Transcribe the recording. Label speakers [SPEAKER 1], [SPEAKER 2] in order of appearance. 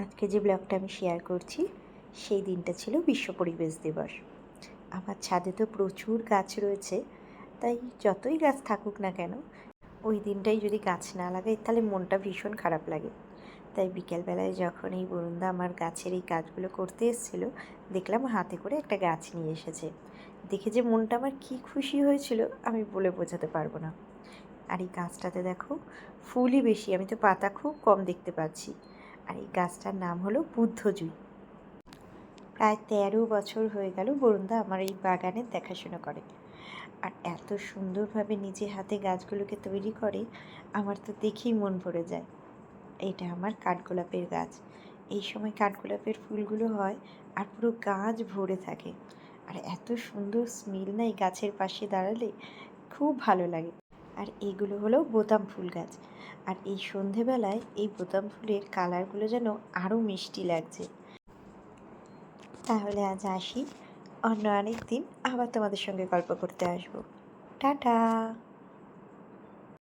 [SPEAKER 1] আজকে যে ব্লগটা আমি শেয়ার করছি সেই দিনটা ছিল বিশ্ব পরিবেশ দিবস। আমার ছাদে তো প্রচুর গাছ রয়েছে, তাই যতই গাছ থাকুক না কেন ওই দিনটাই যদি গাছ না লাগাই তাহলে মনটা ভীষণ খারাপ লাগে। তাই বিকেলবেলায় যখন এই বরুণদা আমার গাছের এই কাজগুলো করতে এসেছিল, দেখলাম হাতে করে একটা গাছ নিয়ে এসেছে। দেখে যে মনটা আমার কী খুশি হয়েছিল আমি বলে বোঝাতে পারবো না। আর এই গাছটাতে দেখো ফুলই বেশি, আমি তো পাতা খুব কম দেখতে পাচ্ছি। আর এই গাছটার নাম হলো বুদ্ধজুই। প্রায় 13 বছর হয়ে গেল বরুণদা আমার এই বাগানের দেখাশোনা করে। আর এত সুন্দরভাবে নিজে হাতে গাছগুলোকে তৈরি করে, আমার তো দেখেই মন ভরে যায়। এটা আমার কাঠগোলাপের গাছ। এই সময় কাঠগোলাপের ফুলগুলো হয় আর পুরো গাছ ভরে থাকে। আর এত সুন্দর স্মেল না এই গাছের পাশে দাঁড়ালে, খুব ভালো লাগে। আর এগুলো হলো বোতাম ফুল গাছ। আর এই সন্ধেবেলায় এই বোতাম ফুলের কালারগুলো যেন আরও মিষ্টি লাগছে। তাহলে আজ আসি, অন্য আরেক দিন আবার তোমাদের সঙ্গে গল্প করতে আসবো। টাটা।